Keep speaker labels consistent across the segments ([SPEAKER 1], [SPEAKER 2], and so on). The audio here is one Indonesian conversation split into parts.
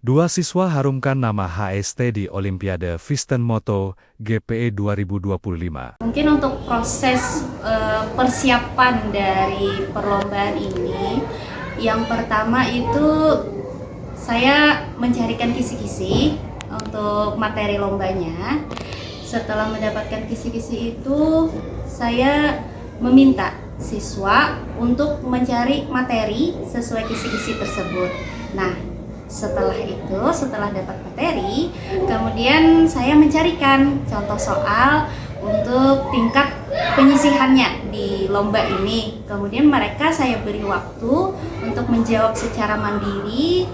[SPEAKER 1] Dua siswa harumkan nama HST di Olimpiade Visten Moto GPE 2025.
[SPEAKER 2] Mungkin untuk proses persiapan dari perlombaan ini, yang pertama itu saya mencarikan kisi-kisi untuk materi lombanya. Setelah mendapatkan kisi-kisi itu, saya meminta siswa untuk mencari materi sesuai kisi-kisi tersebut. Nah, setelah dapat materi, kemudian saya mencarikan contoh soal untuk tingkat penyisihannya di lomba ini. Kemudian mereka saya beri waktu untuk menjawab secara mandiri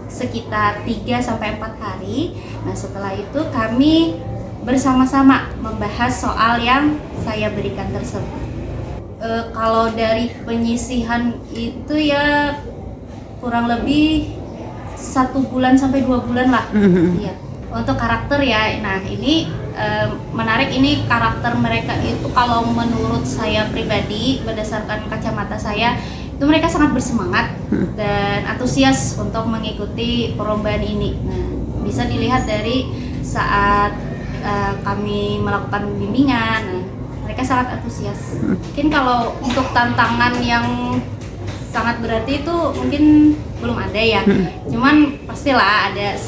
[SPEAKER 2] sekitar 3-4 hari. Nah, setelah itu kami bersama-sama membahas soal yang saya berikan tersebut. Kalau dari penyisihan itu ya kurang lebih 1 bulan sampai 2 bulan lah. Iya. Untuk karakter ya, nah ini menarik, ini karakter mereka itu kalau menurut saya pribadi berdasarkan kacamata saya itu mereka sangat bersemangat dan antusias untuk mengikuti perlombaan ini. Nah, bisa dilihat dari saat kami melakukan bimbingan, nah, mereka sangat antusias. Mungkin kalau untuk tantangan yang sangat berarti itu mungkin belum ada ya, cuman pastilah ada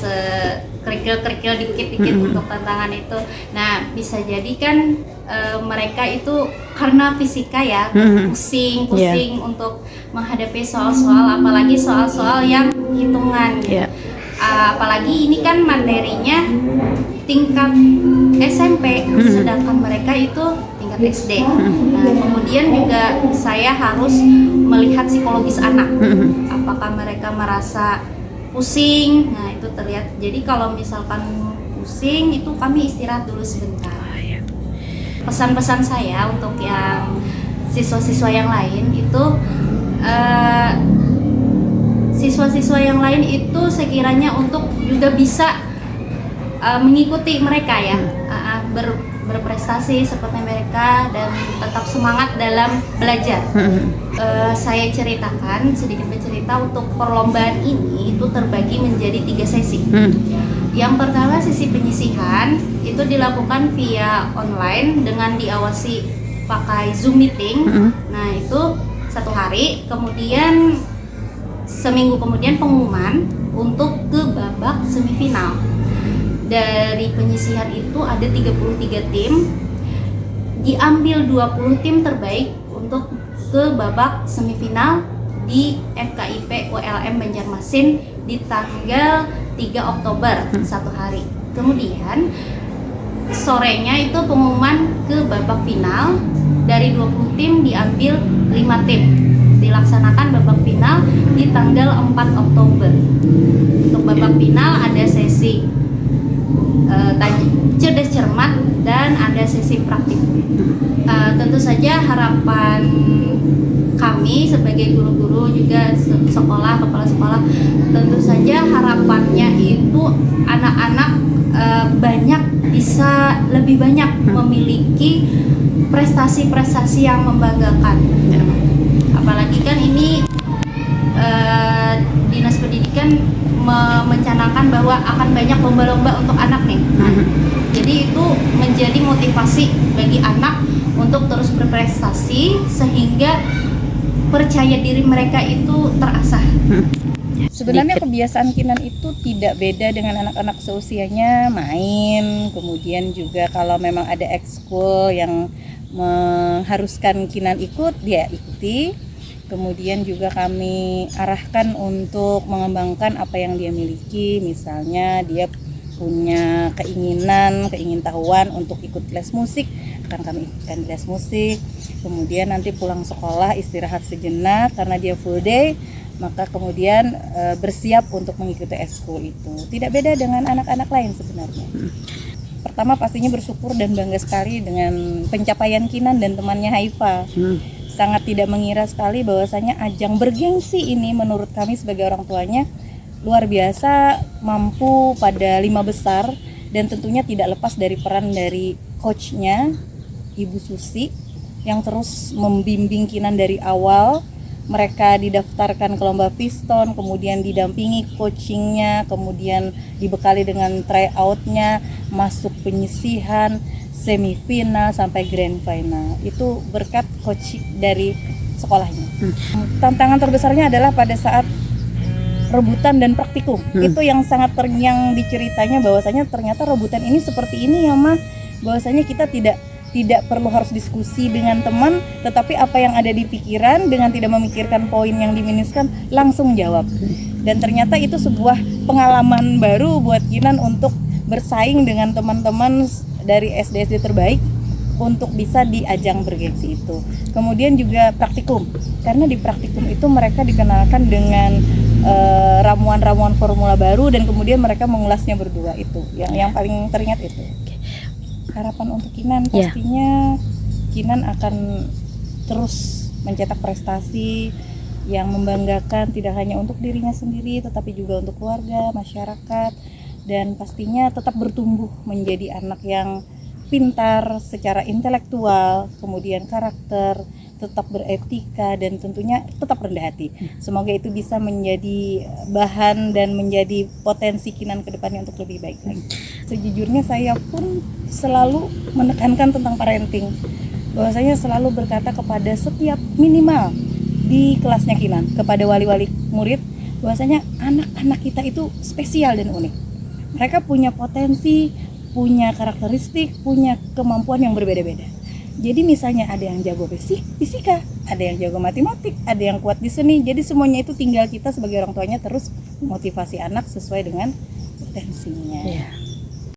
[SPEAKER 2] kerikil-kerikil dikit-dikit untuk tantangan itu. Nah, bisa jadi kan mereka itu karena fisika ya pusing untuk menghadapi soal-soal, apalagi soal-soal yang hitungan. Apalagi ini kan materinya tingkat SMP, sedangkan mereka itu tingkat SD. Nah, kemudian juga saya harus melihat psikologis anak. Apakah mereka merasa pusing? Nah, itu terlihat. Jadi kalau misalkan pusing itu kami istirahat dulu sebentar. Pesan-pesan saya untuk yang siswa-siswa yang lain itu siswa-siswa yang lain itu sekiranya untuk juga bisa mengikuti mereka ya, berprestasi seperti mereka dan tetap semangat dalam belajar. Saya ceritakan sedikit bercerita untuk perlombaan ini itu terbagi menjadi 3 sesi. Yang pertama sesi penyisihan itu dilakukan via online dengan diawasi pakai Zoom meeting. Nah, itu 1 hari, kemudian seminggu kemudian pengumuman untuk ke babak semifinal. Dari penyisihan itu ada 33 tim, diambil 20 tim terbaik untuk ke babak semifinal di FKIP ULM Banjarmasin di tanggal 3 Oktober 1 hari. Kemudian sorenya itu pengumuman ke babak final, dari 20 tim diambil 5 tim, dilaksanakan babak final di tanggal 4 Oktober. Untuk babak final ada sesi cerdas cermat dan ada sesi praktik. Tentu saja harapan kami sebagai guru-guru juga sekolah, kepala sekolah, tentu saja harapannya itu anak-anak lebih banyak memiliki prestasi-prestasi yang membanggakan. Apalagi kan ini Dinas Pendidikan mencanangkan bahwa akan banyak lomba-lomba untuk anak nih. Jadi itu menjadi motivasi bagi anak untuk terus berprestasi sehingga percaya diri mereka itu terasah.
[SPEAKER 3] Sebenarnya kebiasaan Kinan itu tidak beda dengan anak-anak seusianya, main, kemudian juga kalau memang ada ekskul yang mengharuskan Kinan ikut, dia ikuti. Kemudian juga kami arahkan untuk mengembangkan apa yang dia miliki. Misalnya dia punya keingintahuan untuk ikut les musik, akan kami ikutkan les musik. Kemudian nanti pulang sekolah istirahat sejenak karena dia full day, maka kemudian bersiap untuk mengikuti ekskul itu. Tidak beda dengan anak-anak lain sebenarnya. Pertama pastinya bersyukur dan bangga sekali dengan pencapaian Kinan dan temannya Haifa. Sangat tidak mengira sekali bahwasanya ajang bergengsi ini menurut kami sebagai orang tuanya luar biasa, mampu pada 5 besar, dan tentunya tidak lepas dari peran dari coachnya Ibu Susi yang terus membimbing Kinan dari awal mereka didaftarkan ke lomba Fiston, kemudian didampingi coachingnya, kemudian dibekali dengan tryoutnya, masuk penyisihan, semifinal sampai grand final. Itu berkat coach dari sekolahnya. Tantangan terbesarnya adalah pada saat rebutan dan praktikum. Itu yang sangat yang diceritanya bahwasanya ternyata rebutan ini seperti ini ya mah, bahwasanya kita tidak perlu harus diskusi dengan teman, tetapi apa yang ada di pikiran dengan tidak memikirkan poin yang diminuskan, langsung jawab. Dan ternyata itu sebuah pengalaman baru buat Kinan untuk bersaing dengan teman-teman dari SD-SD terbaik untuk bisa di ajang bergengsi itu. Kemudian juga praktikum, karena di praktikum itu mereka dikenalkan dengan ramuan-ramuan formula baru, dan kemudian mereka mengulasnya berdua. Itu yang paling teringat itu. Harapan untuk Kinan pastinya Kinan akan terus mencetak prestasi yang membanggakan, tidak hanya untuk dirinya sendiri tetapi juga untuk keluarga, masyarakat, dan pastinya tetap bertumbuh menjadi anak yang pintar secara intelektual, kemudian karakter, tetap beretika, dan tentunya tetap rendah hati. Semoga itu bisa menjadi bahan dan menjadi potensi Kinan ke depannya untuk lebih baik lagi. Sejujurnya saya pun selalu menekankan tentang parenting, bahwasanya selalu berkata kepada setiap minimal di kelasnya Kinan, kepada wali-wali murid, bahwasanya anak-anak kita itu spesial dan unik. Mereka punya potensi, punya karakteristik, punya kemampuan yang berbeda-beda. Jadi misalnya ada yang jago fisika, ada yang jago matematik, ada yang kuat di seni. Jadi semuanya itu tinggal kita sebagai orang tuanya terus motivasi anak sesuai dengan potensinya.